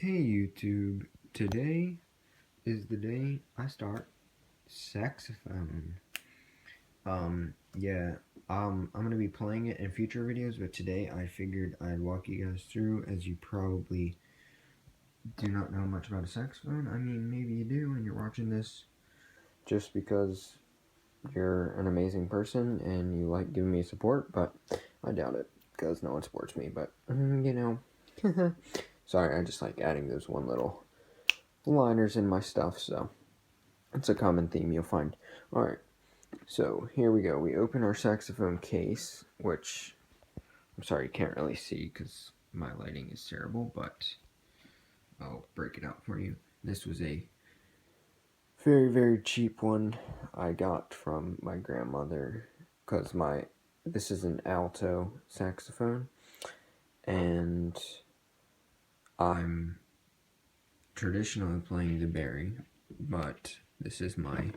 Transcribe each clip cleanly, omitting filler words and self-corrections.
Hey YouTube, today is the day I start saxophone. I'm gonna be playing it in future videos, but today I figured I'd walk you guys through, as you probably do not know much about a saxophone. I mean, maybe you do and you're watching this just because you're an amazing person and you like giving me support, but I doubt it, because no one supports me, but, sorry, I just like adding those one little liners in my stuff, so it's a common theme you'll find. Alright, so here we go. We open our saxophone case, which I'm sorry you can't really see because my lighting is terrible, but I'll break it out for you. This was a very, very cheap one I got from my grandmother, because this is an alto saxophone, and I'm traditionally playing the bari, but this is my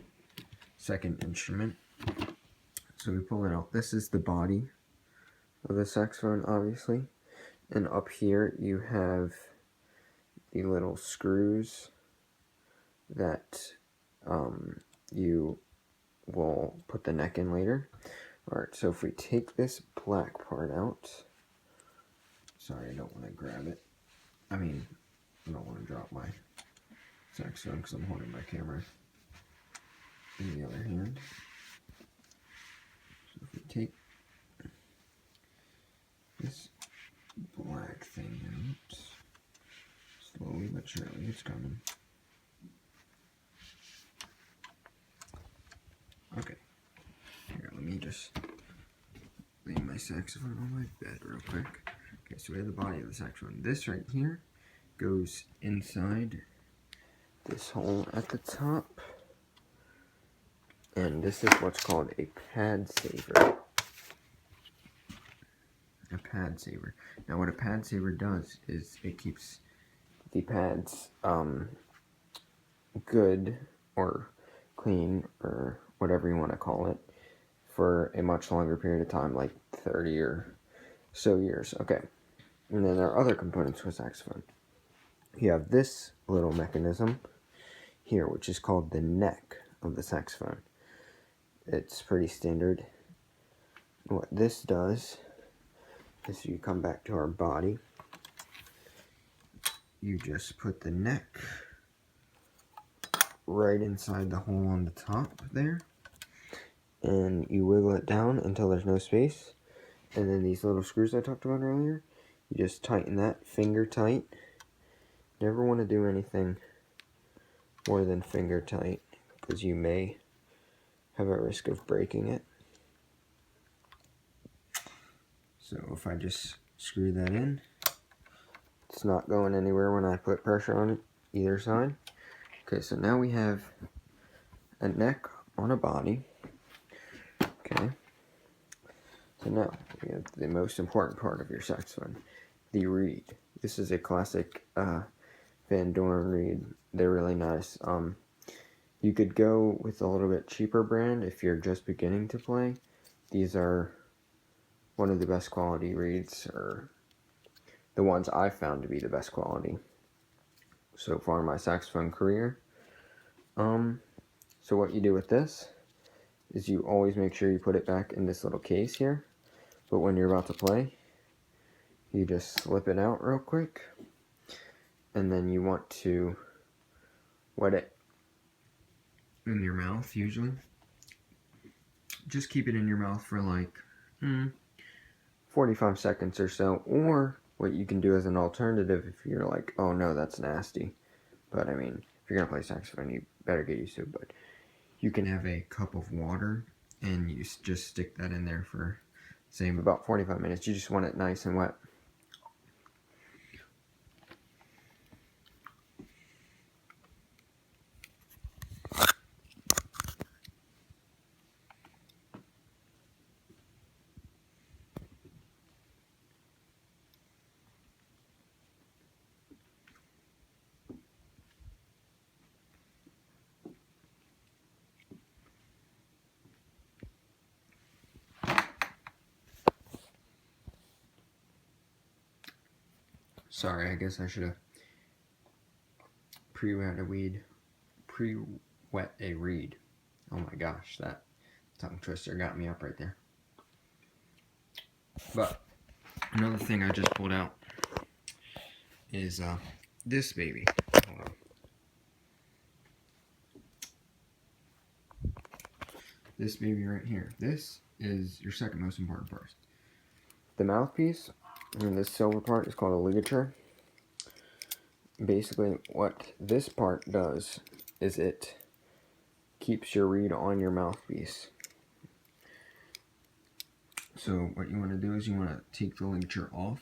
second instrument. So we pull it out. This is the body of the saxophone, obviously, and up here you have the little screws that you will put the neck in later. Alright, so if we take this black part out, sorry, I don't want to grab it. I mean, I don't want to drop my saxophone because I'm holding my camera in the other hand. So if we take this black thing out, slowly but surely it's coming. Okay, here, let me just lay my saxophone on my bed real quick. Okay, so we have the body of the saxophone. This right here goes inside this hole at the top, and this is what's called a pad saver. A pad saver. Now what a pad saver does is it keeps the pads good or clean or whatever you want to call it for a much longer period of time, like 30 or so years. Okay, and then there are other components to a saxophone. You have this little mechanism here, which is called the neck of the saxophone. It's pretty standard. What this does is, you come back to our body, you just put the neck right inside the hole on the top there, and you wiggle it down until there's no space, and then these little screws I talked about earlier, you just tighten that finger tight. Never want to do anything more than finger tight, because you may have a risk of breaking it. So if I just screw that in, it's not going anywhere when I put pressure on it either side. Okay, so now we have a neck on a body. Okay, so now we have the most important part of your saxophone, the reed. This is a classic Van Doren reed. They're really nice. You could go with a little bit cheaper brand if you're just beginning to play. These are one of the best quality reeds, or the ones I've found to be the best quality so far in my saxophone career. So what you do with this is you always make sure you put it back in this little case here, but when you're about to play, you just slip it out real quick, and then you want to wet it in your mouth. Usually just keep it in your mouth for like 45 seconds or so, or what you can do as an alternative if you're like, oh no, that's nasty, but I mean, if you're gonna play saxophone, you better get used to it, but you can have a cup of water and you just stick that in there for, say, about 45 minutes. You just want it nice and wet. Sorry, I guess I should have pre-wet a reed. Oh my gosh, that tongue twister got me up right there. But another thing I just pulled out is this baby. Hold on. This baby right here. This is your second most important part. The mouthpiece, and this silver part is called a ligature. Basically, what this part does is it keeps your reed on your mouthpiece. So what you want to do is you want to take the ligature off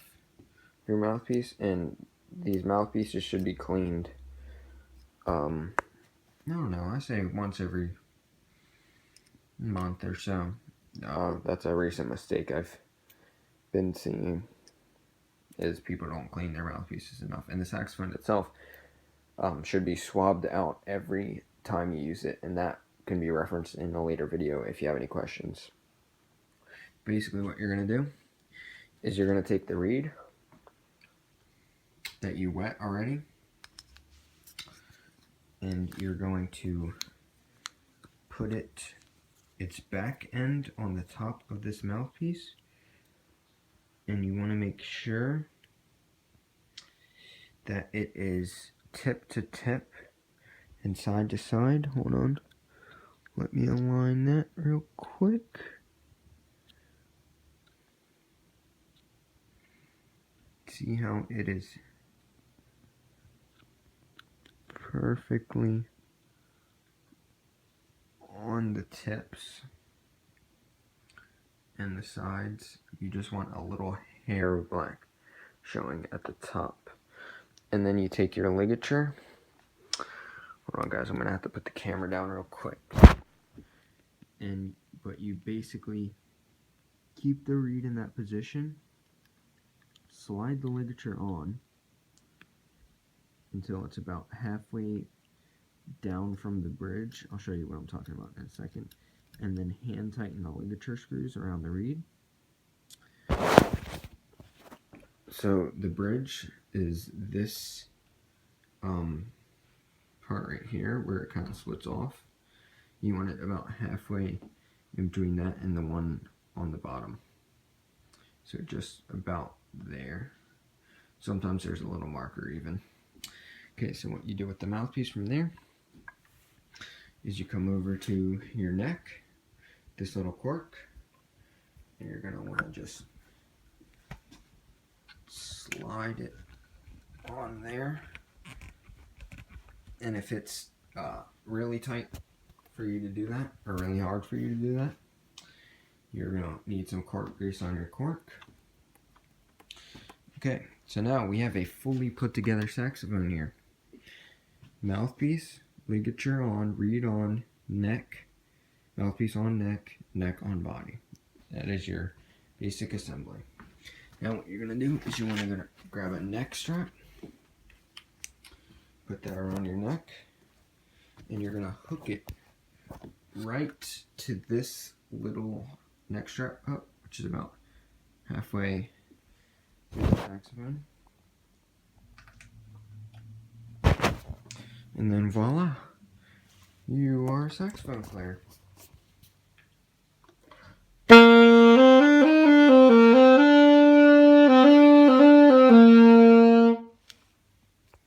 your mouthpiece, and these mouthpieces should be cleaned. I don't know, I say once every month or so. That's a recent mistake I've been seeing, is people don't clean their mouthpieces enough. And the saxophone itself should be swabbed out every time you use it, and that can be referenced in a later video if you have any questions. Basically what you're going to do is you're going to take the reed that you wet already, and you're going to put its back end on the top of this mouthpiece, and you want to make sure that it is tip to tip and side to side. Hold on, let me align that real quick. See how it is perfectly on the tips and the sides. You just want a little hair of black showing at the top. And then you take your ligature. Hold on guys, I'm gonna have to put the camera down real quick. But you basically keep the reed in that position, slide the ligature on until it's about halfway down from the bridge. I'll show you what I'm talking about in a second. And then hand tighten the ligature screws around the reed. So the bridge is this part right here where it kind of splits off. You want it about halfway in between that and the one on the bottom. So just about there. Sometimes there's a little marker even. Okay, so what you do with the mouthpiece from there is you come over to your neck, this little cork, and you're going to want to just slide it on there. And if it's really tight for you to do that, or really hard for you to do that, you're going to need some cork grease on your cork. Okay, so now we have a fully put together saxophone here. Mouthpiece, ligature on, reed on, neck, mouthpiece on neck, neck on body. That is your basic assembly. Now what you're going to do is you want to grab a neck strap, put that around your neck, and you're going to hook it right to this little neck strap up, which is about halfway through the saxophone. And then voila, you are a saxophone player.